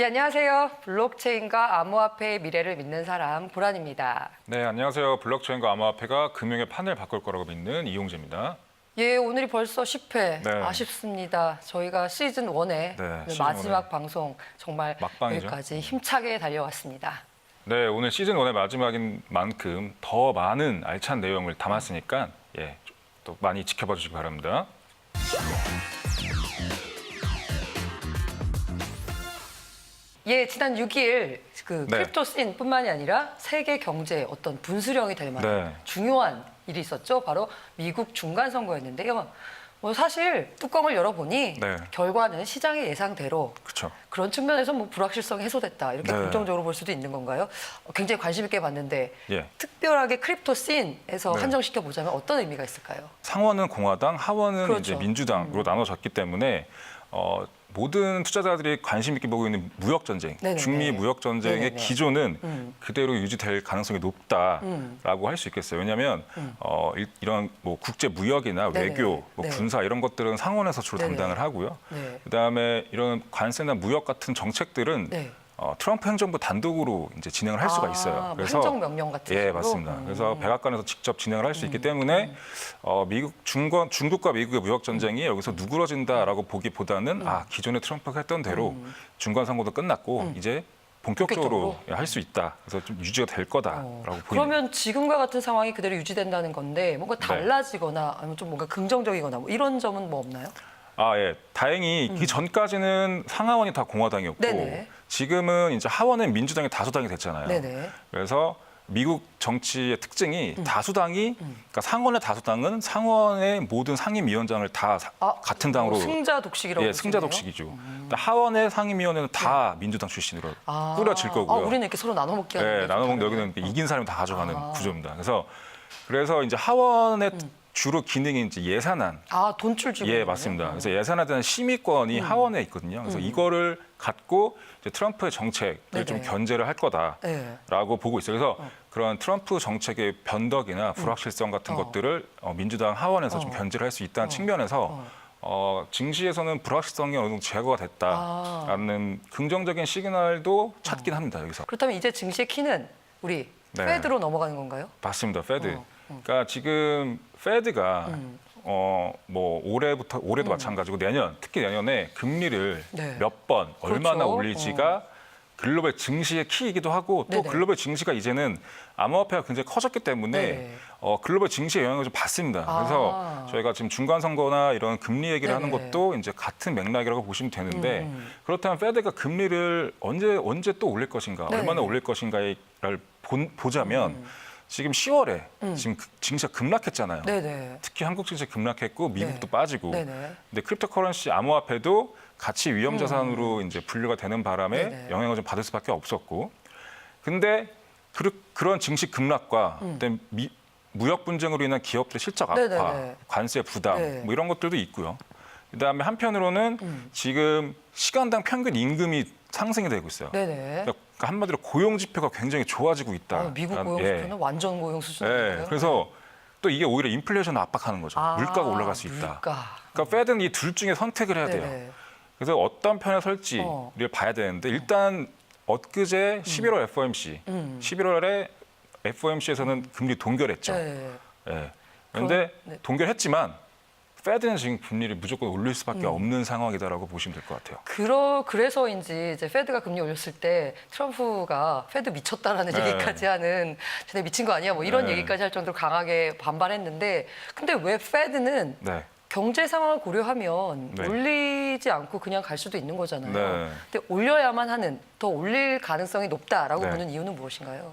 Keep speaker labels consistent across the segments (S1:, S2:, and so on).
S1: 예, 안녕하세요. 블록체인과 암호화폐의 미래를 믿는 사람 보란입니다.
S2: 네, 안녕하세요. 블록체인과 암호화폐가 금융의 판을 바꿀 거라고 믿는 이용재입니다.
S1: 예, 오늘이 벌써 10회.
S2: 네.
S1: 아쉽습니다. 저희가 시즌 1의 마지막 방송 정말
S2: 막방이죠.
S1: 여기까지 힘차게 달려왔습니다.
S2: 네, 오늘 시즌 1의 마지막인 만큼 더 많은 알찬 내용을 담았으니까 또 많이 지켜봐 주시기 바랍니다.
S1: 예, 지난 6일
S2: 네.
S1: 크립토 씬뿐만이 아니라 세계 경제의 어떤 분수령이 될 만한 중요한 일이 있었죠. 바로 미국 중간 선거였는데요. 뭐 사실 뚜껑을 열어보니 결과는 시장의 예상대로
S2: 그렇죠.
S1: 그런 측면에서 뭐 불확실성이 해소됐다. 이렇게 긍정적으로 볼 수도 있는 건가요? 굉장히 관심 있게 봤는데 특별하게 크립토 씬에서 한정시켜 보자면 어떤 의미가 있을까요?
S2: 상원은 공화당, 하원은 이제 민주당으로 나눠졌기 때문에 모든 투자자들이 관심 있게 보고 있는 무역 전쟁, 중미 무역 전쟁의 기조는 그대로 유지될 가능성이 높다라고 할 수 있겠어요. 왜냐하면 이런 뭐 국제 무역이나 외교, 뭐 군사 이런 것들은 상원에서 주로 담당을 하고요. 그다음에 이런 관세나 무역 같은 정책들은 트럼프 행정부 단독으로 이제 진행을 할 수가 있어요.
S1: 그래서 행정명령 같은
S2: 식으로? 맞습니다. 그래서 백악관에서 직접 진행을 할 수 있기 때문에 중국과 미국의 무역 전쟁이 여기서 누그러진다라고 보기보다는 기존에 트럼프가 했던 대로 중간 선거도 끝났고 이제 본격적으로 할 수 있다. 그래서 좀 유지가 될 거다라고 보입니다.
S1: 그러면 지금과 같은 상황이 그대로 유지된다는 건데 뭔가 달라지거나 아니면 좀 뭔가 긍정적이거나 뭐 이런 점은 뭐 없나요?
S2: 다행히 그 전까지는 상하원이 다 공화당이었고 지금은 이제 하원은 민주당이 다수당이 됐잖아요. 그래서 미국 정치의 특징이 다수당이 그러니까 상원의 다수당은 상원의 모든 상임위원장을 다 같은 당으로
S1: 승자 독식이라고
S2: 승자 독식이죠. 하원의 상임위원회는 다 민주당 출신으로 꾸려질 거고요.
S1: 우리는 이렇게 서로 나눠 먹기 하는
S2: 나눠 먹는 여기는 이긴 사람이 다 가져가는 구조입니다. 그래서 이제 하원의 주로 기능이 이제 예산안.
S1: 돈줄 주고.
S2: 맞습니다. 그래서 예산에 대한 심의권이 하원에 있거든요. 그래서 이거를 갖고 이제 트럼프의 정책을 좀 견제를 할 거다라고 보고 있어요. 그래서 그런 트럼프 정책의 변덕이나 불확실성 같은 것들을 민주당 하원에서 좀 견제를 할 수 있다는 측면에서 증시에서는 불확실성이 어느 정도 제거가 됐다라는 긍정적인 시그널도 찾긴 합니다. 여기서.
S1: 그렇다면 이제 증시의 키는 우리 페드로 넘어가는 건가요?
S2: 맞습니다. 페드. 그러니까 지금 페드가 뭐 올해도 마찬가지고 특히 내년에 금리를 몇 번 얼마나 올릴지가 글로벌 증시의 키이기도 하고 또 글로벌 증시가 이제는 암호화폐가 굉장히 커졌기 때문에 글로벌 증시의 영향을 좀 받습니다. 그래서 저희가 지금 중간 선거나 이런 금리 얘기를 하는 것도 이제 같은 맥락이라고 보시면 되는데 그렇다면 페드가 금리를 언제 또 올릴 것인가, 얼마나 올릴 것인가를 보자면 지금 10월에 지금 증시가 급락했잖아요. 특히 한국 증시 급락했고 미국도 빠지고. 근데 크립토커런시 암호화폐도 가치 위험 자산으로 이제 분류가 되는 바람에 영향을 좀 받을 수밖에 없었고. 근데 그런 증시 급락과 무역 분쟁으로 인한 기업들의 실적 악화, 관세 부담 뭐 이런 것들도 있고요. 그다음에 한편으로는 지금 시간당 평균 임금이 상승이 되고 있어요. 그러니까 한마디로 고용 지표가 굉장히 좋아지고 있다.
S1: 미국 고용 지표는 완전 고용 수준이에요.
S2: 그래서 또 이게 오히려 인플레이션을 압박하는 거죠. 물가가 올라갈 수 있다. 그러니까 페드는 이 둘 중에 선택을 해야 돼요. 그래서 어떤 편에 설지를 봐야 되는데 일단 엊그제 11월 FOMC, 11월에 FOMC에서는 금리 동결했죠. 그런데 동결했지만 페드는 지금 금리를 무조건 올릴 수밖에 없는 상황이다라고 보시면 될 것 같아요.
S1: 그래서인지 이제 페드가 금리 올렸을 때 트럼프가 페드 미쳤다라는 얘기까지 하는 쟤네 미친 거 아니야? 뭐 이런 얘기까지 할 정도로 강하게 반발했는데 근데 왜 페드는 경제 상황을 고려하면 올리지 않고 그냥 갈 수도 있는 거잖아요. 근데 올려야만 하는, 더 올릴 가능성이 높다라고 보는 이유는 무엇인가요?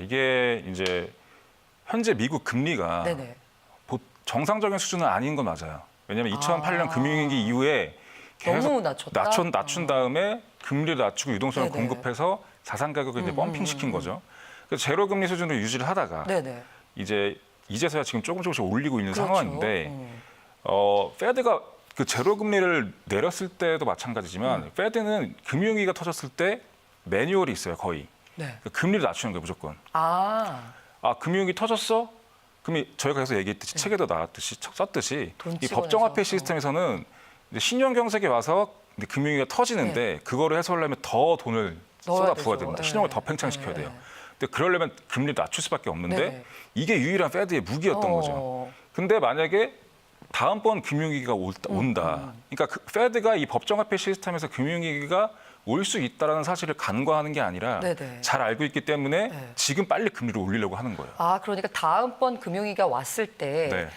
S2: 이게 이제 현재 미국 금리가 정상적인 수준은 아닌 건 맞아요. 왜냐하면 2008년 금융위기 이후에 계속
S1: 너무
S2: 낮춘 다음에 금리를 낮추고 유동성을 공급해서 자산 가격을 이제 펌핑시킨 거죠. 그래서 제로 금리 수준으로 유지를 하다가 이제서야 지금 조금씩 올리고 있는 상황인데 페드가 그 제로 금리를 내렸을 때도 마찬가지지만 페드는 금융위기가 터졌을 때 매뉴얼이 있어요, 거의. 금리를 낮추는 거예요, 무조건. 금융위기 터졌어? 그럼 저희가 계속 얘기했듯이 책에도 썼듯이 이 법정화폐 시스템에서는 신용 경색이 와서 근데 금융위기가 터지는데 그거를 해소하려면 더 돈을
S1: 넣어야
S2: 쏟아부어야
S1: 되죠.
S2: 됩니다.
S1: 네.
S2: 신용을 더 팽창시켜야 돼요. 근데 그러려면 금리를 낮출 수밖에 없는데
S1: 네.
S2: 이게 유일한 페드의 무기였던 거죠. 근데 만약에 다음번 금융위기가 온다. 그러니까 페드가 이 법정화폐 시스템에서 금융위기가 올 수 있다는 사실을 간과하는 게 아니라
S1: 네네.
S2: 잘 알고 있기 때문에
S1: 네.
S2: 지금 빨리 금리를 올리려고 하는 거예요.
S1: 아, 그러니까 다음번 금융위기가 왔을 때
S2: 네.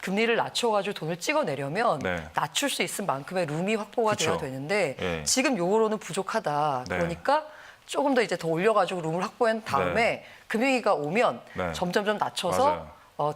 S1: 금리를 낮춰가지고 돈을 찍어내려면
S2: 네.
S1: 낮출 수 있을 만큼의 룸이 확보가
S2: 그쵸.
S1: 돼야 되는데
S2: 네.
S1: 지금 요거로는 부족하다.
S2: 네.
S1: 그러니까 조금 더 이제 더 올려가지고 룸을 확보한 다음에
S2: 네.
S1: 금융위기가 오면
S2: 네.
S1: 점점점 낮춰서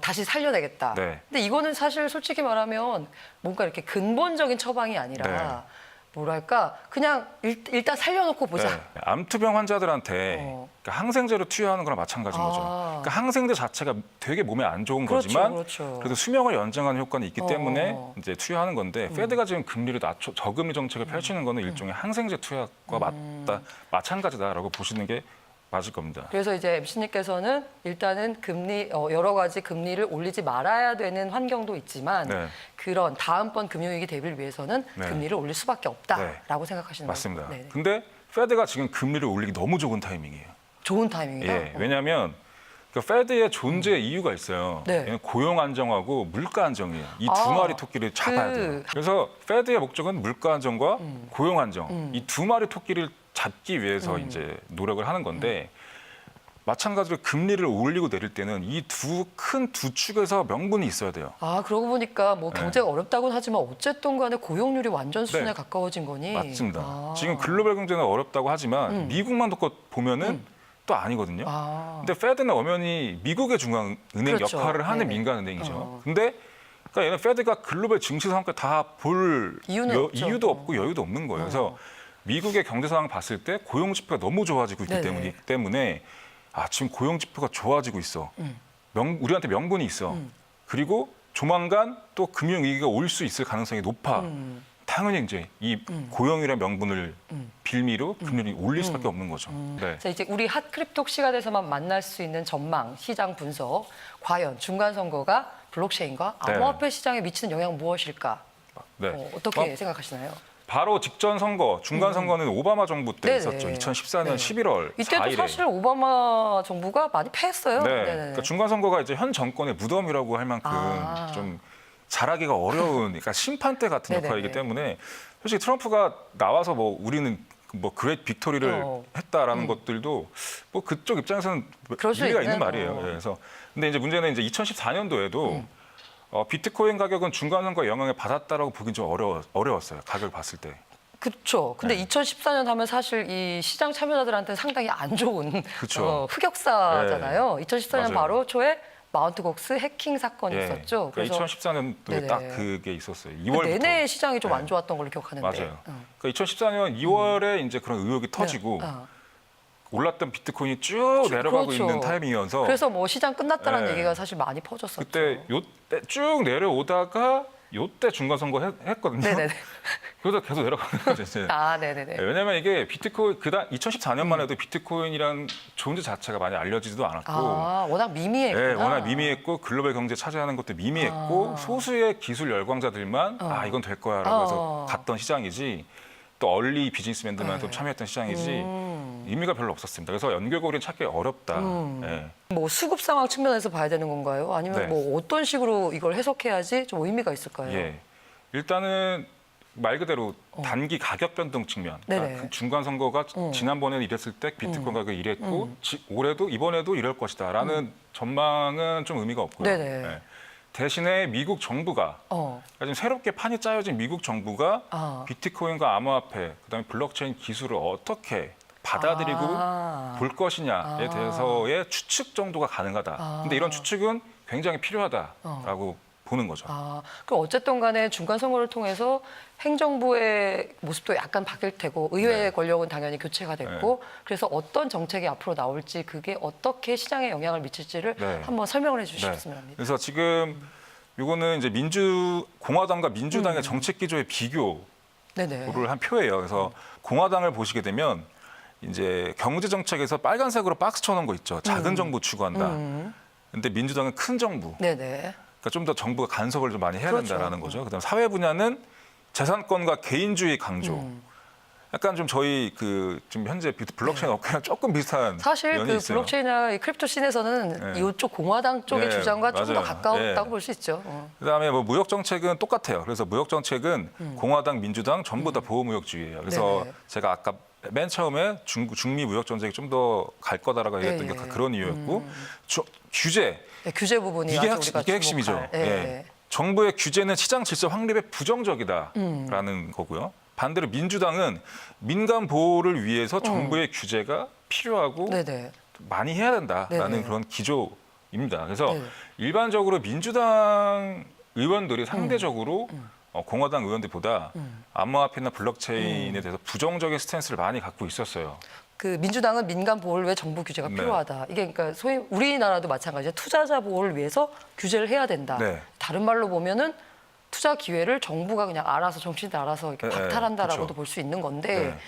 S1: 다시 살려내겠다.
S2: 네.
S1: 근데 이거는 사실 솔직히 말하면 뭔가 이렇게 근본적인 처방이 아니라
S2: 네.
S1: 뭐랄까 그냥 일단 살려놓고 보자.
S2: 네. 암투병 환자들한테 그러니까 항생제로 투여하는 거랑 마찬가지인 거죠. 그러니까 항생제 자체가 되게 몸에 안 좋은 거지만
S1: 그렇죠.
S2: 그래도 수명을 연장하는 효과는 있기 때문에
S1: 어.
S2: 이제 투여하는 건데 페드가 지금 금리를 낮춰 저금리 정책을 펼치는 거는 일종의 항생제 투여과 마찬가지다라고 보시는 게 맞을 겁니다.
S1: 그래서 이제 MC님께서는 일단은 금리 여러 가지 금리를 올리지 말아야 되는 환경도 있지만
S2: 네.
S1: 그런 다음번 금융위기 대비를 위해서는
S2: 네.
S1: 금리를 올릴 수밖에 없다라고 생각하시는
S2: 맞습니다.
S1: 거예요. 네.
S2: 근데 페드가 지금 금리를 올리기 너무 좋은 타이밍이에요.
S1: 좋은 타이밍이다.
S2: 예, 왜냐하면 그 페드의 존재 이유가 있어요.
S1: 네.
S2: 얘는 고용 안정하고 물가 안정이에요. 이 두
S1: 아,
S2: 마리 토끼를 잡아야 돼요. 그래서 페드의 목적은 물가 안정과 고용 안정 이 두 마리 토끼를 잡기 위해서 이제 노력을 하는 건데 마찬가지로 금리를 올리고 내릴 때는 이 큰 두 축에서 명분이 있어야 돼요.
S1: 아, 그러고 보니까 뭐 경제가 어렵다고는 하지만 어쨌든 간에 고용률이 완전 수준에
S2: 네.
S1: 가까워진 거니.
S2: 맞습니다.
S1: 아.
S2: 지금 글로벌 경제는 어렵다고 하지만 미국만 놓고 보면은 또 아니거든요.
S1: 아.
S2: 근데 페드는 엄연히 미국의 중앙은행
S1: 그렇죠.
S2: 역할을 하는
S1: 네네.
S2: 민간은행이죠. 근데 그러니까 얘는 페드가 글로벌 증시 상황을 다 볼
S1: 이유는 없죠.
S2: 이유도 없고 여유도 없는 거예요. 그래서 미국의 경제 상황 봤을 때 고용 지표가 너무 좋아지고 있기
S1: 네네.
S2: 때문에 지금 고용 지표가 좋아지고 있어. 우리한테 명분이 있어. 그리고 조만간 또 금융 위기가 올 수 있을 가능성이 높아. 당연히 이제 이 고용이라는 명분을 빌미로 금리를 올릴 수밖에 없는 거죠. 네.
S1: 자, 이제 우리 핫크립톡 시간에서만 만날 수 있는 전망, 시장 분석, 과연 중간 선거가 블록체인과
S2: 네.
S1: 암호화폐 시장에 미치는 영향은 무엇일까?
S2: 네.
S1: 어떻게 생각하시나요?
S2: 바로 직전 선거, 중간 선거는 오바마 정부 때
S1: 네네.
S2: 있었죠. 2014년
S1: 네.
S2: 11월
S1: 이때도
S2: 4일에.
S1: 사실 오바마 정부가 많이 패했어요.
S2: 네.
S1: 네네네.
S2: 그러니까 중간 선거가 이제 현 정권의 무덤이라고 할 만큼 좀 잘하기가 어려운, 그러니까 심판대 같은
S1: 네네네.
S2: 역할이기 때문에 솔직히 트럼프가 나와서 뭐 우리는 뭐 그레이트 빅토리를 했다라는 것들도 뭐 그쪽 입장에서는
S1: 그럴 수
S2: 일리가
S1: 있는,
S2: 있는 말이에요. 예, 그래서 근데 이제 문제는 이제 2014년도에도 비트코인 가격은 중간 선거 영향을 받았다라고 보긴 좀 어려웠어요. 가격을 봤을 때.
S1: 그렇죠. 근데
S2: 네.
S1: 2014년 하면 사실 이 시장 참여자들한테는 상당히 안 좋은
S2: 그쵸.
S1: 흑역사잖아요. 2014년
S2: 맞아요.
S1: 바로 초에 마운트 곡스 해킹 사건이
S2: 예.
S1: 있었죠.
S2: 그러니까 2014년도에
S1: 네네.
S2: 딱 그게 있었어요.
S1: 그
S2: 2월부터.
S1: 내내 시장이 좀 안
S2: 네.
S1: 좋았던 걸로 기억하는데.
S2: 맞아요. 그러니까 2014년 2월에 이제 그런 의혹이 터지고
S1: 네.
S2: 올랐던 비트코인이 쭉 내려가고
S1: 그렇죠.
S2: 있는 타이밍이어서
S1: 그래서 뭐 시장 끝났다는
S2: 네.
S1: 얘기가 사실 많이 퍼졌었죠.
S2: 그때 요때 쭉 내려오다가 요때 중간 선거 했거든요.
S1: 네네네.
S2: 그러다 계속 내려가는 거죠. 이제.
S1: 아, 네네네.
S2: 네, 왜냐면 이게 비트코인 2014년만 해도 비트코인이란 존재 자체가 많이 알려지지도 않았고
S1: 워낙 미미했구나.
S2: 네, 워낙 미미했고 글로벌 경제 차지하는 것도 미미했고 소수의 기술 열광자들만 이건 될 거야라고 해서 갔던 시장이지 또 얼리 비즈니스맨들만 좀 참여했던 시장이지 의미가 별로 없었습니다. 그래서 연결고리는 찾기 어렵다. 네.
S1: 뭐 수급 상황 측면에서 봐야 되는 건가요? 아니면
S2: 네.
S1: 뭐 어떤 식으로 이걸 해석해야지 좀 의미가 있을까요?
S2: 예. 일단은 말 그대로 단기 가격 변동 측면.
S1: 네네.
S2: 그러니까 그 중간 선거가 지난번에는 이랬을 때 비트코인 가격이 이랬고 올해도 이번에도 이럴 것이다라는 전망은 좀 의미가 없고요.
S1: 네네.
S2: 예. 대신에 미국 정부가 그러니까 지금 새롭게 판이 짜여진 미국 정부가 비트코인과 암호화폐, 그다음에 블록체인 기술을 어떻게 받아들이고 볼 것이냐에 대해서의 추측 정도가 가능하다. 근데 이런 추측은 굉장히 필요하다라고 보는 거죠.
S1: 그럼 어쨌든 간에 중간 선거를 통해서 행정부의 모습도 약간 바뀔 테고 의회의
S2: 네.
S1: 권력은 당연히 교체가 됐고 그래서 어떤 정책이 앞으로 나올지 그게 어떻게 시장에 영향을 미칠지를
S2: 네.
S1: 한번 설명을 해주셨으면 합니다.
S2: 그래서 지금 이거는 이제 공화당과 민주당의 정책 기조의 비교를
S1: 네네.
S2: 한 표예요. 그래서 공화당을 보시게 되면 이제 경제 정책에서 빨간색으로 박스 쳐놓은 거 있죠. 작은 정부 추구한다. 근데 민주당은 큰 정부.
S1: 네네.
S2: 그러니까 좀 더 정부가 간섭을 좀 많이 해야
S1: 그렇죠.
S2: 된다라는 거죠. 그다음 사회 분야는 재산권과 개인주의 강조. 약간 좀 저희 좀 현재 블록체인 업계랑 조금 비슷한
S1: 사실
S2: 면이
S1: 그
S2: 있어요.
S1: 블록체인이나 크립토 씬에서는 이쪽 공화당 쪽의 주장과 좀 더 가까웠다고 볼 수 있죠.
S2: 그다음에 뭐 무역 정책은 똑같아요. 그래서 무역 정책은 공화당, 민주당 전부 다 보호무역주의예요. 그래서 제가 아까 맨 처음에 중미 무역 전쟁이 좀 더 갈 거다라고 얘기했던 게 그런 이유였고 규제.
S1: 규제 부분이
S2: 이게,
S1: 우리가
S2: 이게 핵심이죠. 정부의 규제는 시장 질서 확립에 부정적이다라는 거고요. 반대로 민주당은 민간 보호를 위해서 정부의 규제가 필요하고 많이 해야 된다라는 그런 기조입니다. 그래서 일반적으로 민주당 의원들이 상대적으로 공화당 의원들보다 암호화폐나 블록체인에 대해서 부정적인 스탠스를 많이 갖고 있었어요.
S1: 그 민주당은 민간 보호를 위해 정부 규제가 필요하다. 이게 그러니까 소위 우리나라도 마찬가지예요. 투자자 보호를 위해서 규제를 해야 된다. 다른 말로 보면은 투자 기회를 정부가 그냥 알아서 정치인들 알아서 이렇게 박탈한다라고도 볼 수 있는 건데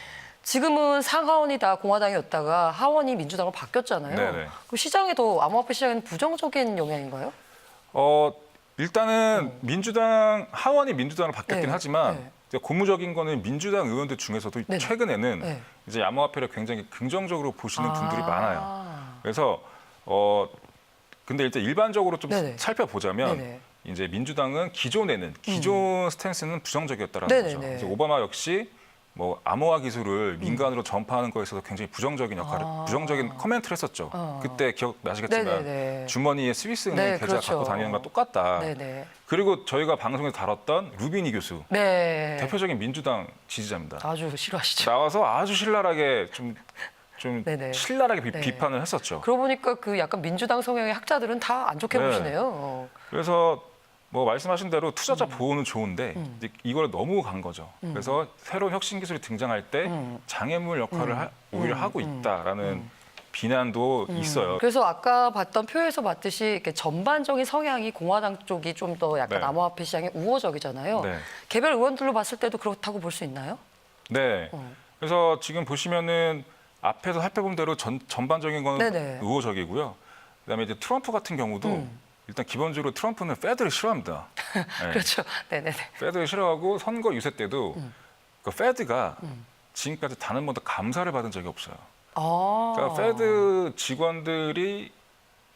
S1: 지금은 상하원이 다 공화당이었다가 하원이 민주당으로 바뀌었잖아요. 그럼 시장에도 암호화폐 시장에는 부정적인 영향인가요?
S2: 일단은 민주당 하원이 민주당으로 바뀌었긴 하지만 고무적인 거는 민주당 의원들 중에서도 최근에는 이제 암호화폐를 굉장히 긍정적으로 보시는 분들이 많아요. 그래서 근데 일단 일반적으로 좀 살펴보자면 이제 민주당은 기존 스탠스는 부정적이었다라는 거죠. 그래서 오바마 역시 뭐 암호화 기술을 민간으로 전파하는 거에 있어서 굉장히 부정적인 부정적인 코멘트를 했었죠. 그때 기억나시겠지만 주머니에 스위스 은행 계좌 갖고 다니는 거랑 똑같다. 그리고 저희가 방송에서 다뤘던 루비니 교수, 대표적인 민주당 지지자입니다.
S1: 아주 싫어하시죠.
S2: 나와서 아주 신랄하게 좀 신랄하게 비판을 했었죠.
S1: 그러고 보니까 그 약간 민주당 성향의 학자들은 다 안 좋게 보시네요.
S2: 그래서 뭐 말씀하신 대로 투자자 보호는 좋은데 이걸 너무 간 거죠. 그래서 새로운 혁신 기술이 등장할 때 장애물 역할을 오히려 하고 있다라는 비난도 있어요.
S1: 그래서 아까 봤던 표에서 봤듯이 이렇게 전반적인 성향이 공화당 쪽이 좀 더 약간 암호화폐 시장에 우호적이잖아요. 개별 의원들로 봤을 때도 그렇다고 볼 수 있나요?
S2: 네. 그래서 지금 보시면은 앞에서 살펴본 대로 전반적인 건 우호적이고요. 그다음에 이제 트럼프 같은 경우도 일단 기본적으로 트럼프는 페드를 싫어합니다.
S1: 그렇죠.
S2: 페드를 싫어하고 선거 유세 때도 그 페드가 지금까지 단 한 번도 감사를 받은 적이 없어요. 그러니까 페드 직원들이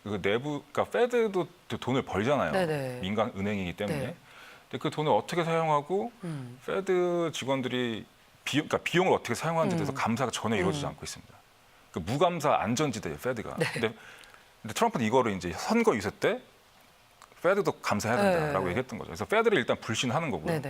S2: 그 그러니까 페드도 돈을 벌잖아요. 민간 은행이기 때문에. 근데 그 돈을 어떻게 사용하고 페드 직원들이 그러니까 비용을 어떻게 사용하는지에 대해서 감사가 전혀 이루어지지 않고 있습니다. 그 무감사 안전지대예요, 페드가. 근데 트럼프는 이거를 이제 선거 유세 때 페드도 감사해야 된다라고 얘기했던 거죠. 그래서 페드를 일단 불신하는 거고요.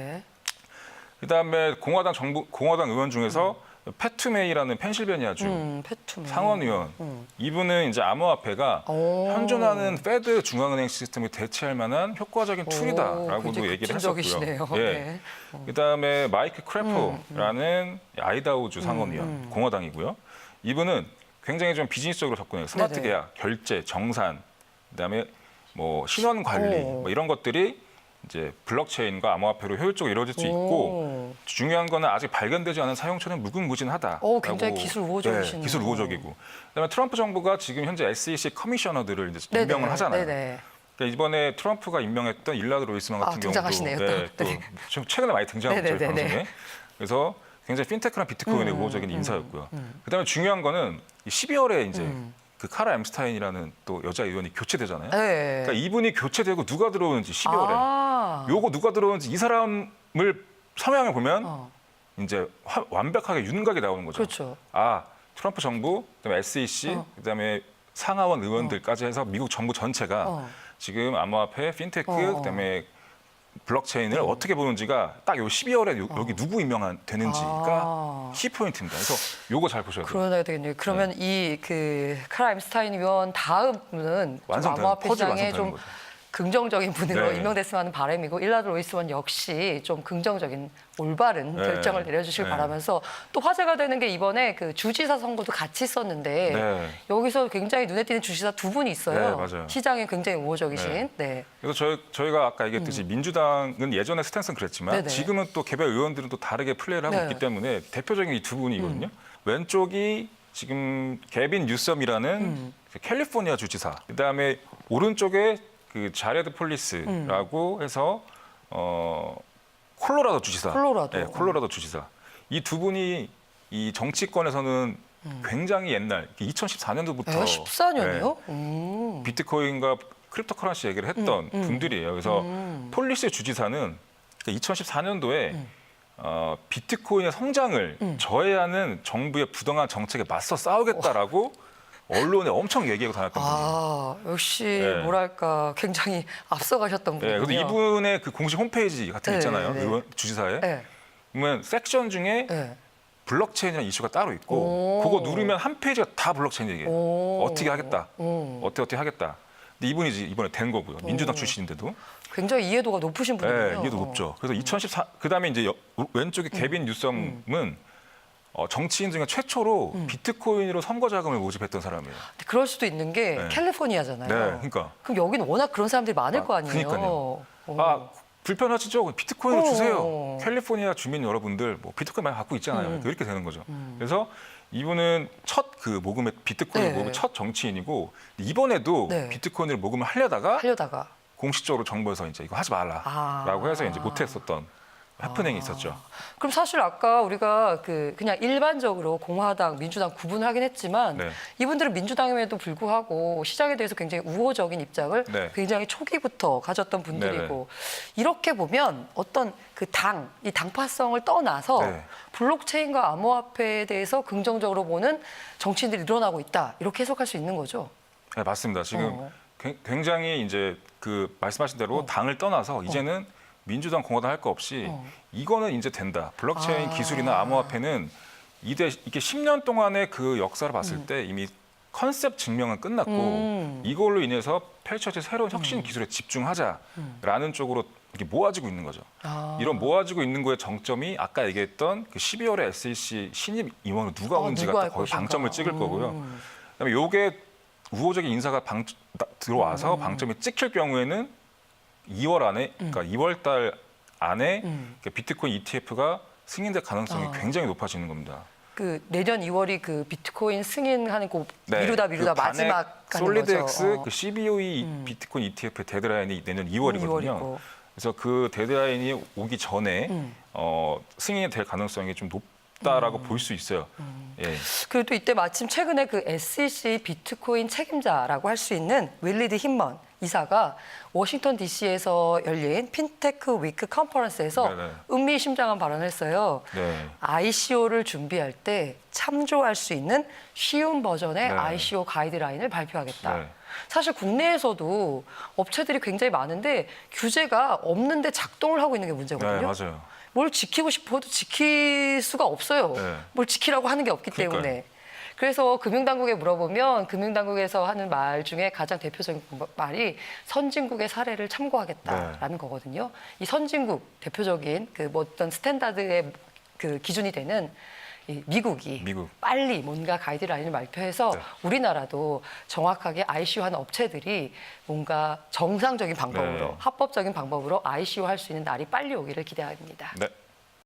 S2: 그다음에 공화당 의원 중에서 패트 메이라는 펜실베니아주 상원 의원, 이분은 이제 암호화폐가 현존하는 페드 중앙은행 시스템을 대체할 만한 효과적인 툴이다라고도 얘기를 했었고요. 그다음에 마이크 크래퍼라는 아이다호주 상원 의원, 공화당이고요. 이분은 굉장히 좀 비즈니스적으로 접근해요. 스마트 계약, 결제, 정산, 그다음에 뭐 신원 관리 뭐 이런 것들이 이제 블록체인과 암호화폐로 효율적으로 이루어질 수 있고 중요한 거는 아직 발견되지 않은 사용처는 무궁무진하다.
S1: 굉장히 기술 우호적이시네요.
S2: 기술 우호적이고. 그다음에 트럼프 정부가 지금 현재 SEC 커미셔너들을 이제 임명을 하잖아요. 그러니까 이번에 트럼프가 임명했던 일라드 로이스만 같은 경우도 또 최근에 많이 등장하고 있죠, 방송에. 그래서 굉장히 핀테크랑 비트코인의 우호적인 인사였고요. 그다음에 중요한 거는 12월에 이제 그 카라 엠스타인이라는 또 여자 의원이 교체되잖아요. 그러니까 이분이 교체되고 누가 들어오는지 12월에 요거 누가 들어오는지 이 사람을 성향을 보면 이제 완벽하게 윤곽이 나오는 거죠. 트럼프 정부, 그다음에 SEC, 그다음에 상하원 의원들까지 해서 미국 정부 전체가 지금 암호화폐, 핀테크, 그다음에 블록체인을 어떻게 보는지가 딱 요 12월에 여기 누구 임명되는지가 키포인트입니다. 그래서 요거 잘 보셔야 돼요.
S1: 그러야 되겠네요. 그러면 이 그 카라 엠스타인 의원 다음은 암호화폐 시장에 좀
S2: 거죠.
S1: 긍정적인 분으로 임명됐으면 하는 바람이고 일라드 로이스원 역시 좀 긍정적인 올바른 결정을 내려주시길 바라면서 또 화제가 되는 게 이번에 그 주지사 선거도 같이 있었는데 여기서 굉장히 눈에 띄는 주지사 두 분이 있어요. 시장에 굉장히 우호적이신.
S2: 그래서 저희가 아까 얘기했듯이 민주당은 예전에 스탠스는 그랬지만 지금은 또 개별 의원들은 또 다르게 플레이를 하고 있기 때문에 대표적인 이 두 분이거든요. 왼쪽이 지금 개빈 뉴섬이라는 캘리포니아 주지사. 그다음에 오른쪽에 그 자레드 폴리스라고 해서 콜로라도 주지사.
S1: 콜로라도.
S2: 네, 콜로라도 주지사. 이 두 분이 이 정치권에서는 굉장히 옛날 2014년도부터
S1: 14년이요?
S2: 비트코인과 크립토커런시 얘기를 했던 분들이에요. 그래서 폴리스 주지사는 2014년도에 비트코인의 성장을 저해하는 정부의 부당한 정책에 맞서 싸우겠다라고 언론에 엄청 얘기하고 다녔던 분이에요.
S1: 역시
S2: 네.
S1: 뭐랄까 굉장히 앞서가셨던 분이군요.
S2: 그래서 이분의 그 공식 홈페이지 같은 거 있잖아요. 의원 주지사에. 보면 섹션 중에 블록체인이라는 이슈가 따로 있고 그거 누르면 한 페이지가 다 블록체인 얘기예요. 어떻게 하겠다. 어떻게 하겠다. 근데 이분이 이번에 된 거고요. 민주당 출신인데도.
S1: 굉장히 이해도가 높으신 분이군요.
S2: 네, 이해도 높죠. 그래서 2014 그다음에 이제 왼쪽에 개빈 뉴섬은 정치인 중에 최초로 비트코인으로 선거 자금을 모집했던 사람이에요.
S1: 그럴 수도 있는 게 캘리포니아잖아요.
S2: 네, 그러니까.
S1: 그럼 여기는 워낙 그런 사람들이 많을 거 아니에요.
S2: 그러니까요. 불편하시죠? 비트코인을 주세요. 캘리포니아 주민 여러분들 뭐 비트코인 많이 갖고 있잖아요. 이렇게 되는 거죠. 그래서 이분은 첫 그 모금의 비트코인 모금의 첫 정치인이고 이번에도 비트코인을 모금을 하려다가 공식적으로 정부에서 이제 이거 하지 말라라고 해서 이제 못했었던 해프닝이 있었죠.
S1: 그럼 사실 아까 우리가 그냥 일반적으로 공화당, 민주당 구분을 하긴 했지만 이분들은 민주당임에도 불구하고 시장에 대해서 굉장히 우호적인 입장을 굉장히 초기부터 가졌던 분들이고 이렇게 보면 어떤 이 당파성을 떠나서 블록체인과 암호화폐에 대해서 긍정적으로 보는 정치인들이 늘어나고 있다. 이렇게 해석할 수 있는 거죠.
S2: 네, 맞습니다. 지금 굉장히 이제 말씀하신 대로 당을 떠나서 이제는 민주당, 공화당 할 거 없이 이거는 이제 된다. 블록체인 기술이나 암호화폐는 이게 10년 동안의 그 역사를 봤을 때 이미 컨셉 증명은 끝났고 이걸로 인해서 펼쳐질 새로운 혁신 기술에 집중하자라는 쪽으로 이렇게 모아지고 있는 거죠. 이런 모아지고 있는 거의 정점이 아까 얘기했던 그 12월에 SEC 신입 임원으로 누가 오는지가 거의 방점을 찍을 거고요. 그다음에 요게 우호적인 인사가 들어와서 방점이 찍힐 경우에는 2월 안에, 그러니까 2월 달 안에 비트코인 ETF가 승인될 가능성이 굉장히 높아지는 겁니다.
S1: 내년 2월이 비트코인 승인하는 미루다 마지막 가는
S2: 솔리드X CBOE 비트코인 ETF의 데드라인이 내년 2월이거든요. 그래서 그 데드라인이 오기 전에 승인이 될 가능성이 좀 높다라고 볼 수 있어요.
S1: 그리고 또 이때 마침 최근에 SEC 비트코인 책임자라고 할 수 있는 윌리드 힌먼 이사가 워싱턴 DC에서 열린 핀테크 위크 컨퍼런스에서 의미심장한 발언을 했어요. ICO를 준비할 때 참조할 수 있는 쉬운 버전의 ICO 가이드라인을 발표하겠다. 사실 국내에서도 업체들이 굉장히 많은데 규제가 없는데 작동을 하고 있는 게 문제거든요.
S2: 맞아요.
S1: 뭘 지키고 싶어도 지킬 수가 없어요. 뭘 지키라고 하는 게 없기 때문에. 그래서 금융당국에 물어보면 금융당국에서 하는 말 중에 가장 대표적인 말이 선진국의 사례를 참고하겠다라는 거거든요. 이 선진국 대표적인 어떤 스탠다드의 기준이 되는 미국이 빨리 뭔가 가이드라인을 발표해서 우리나라도 정확하게 ICO하는 업체들이 뭔가 정상적인 방법으로 합법적인 방법으로 ICO 할 수 있는 날이 빨리 오기를 기대합니다.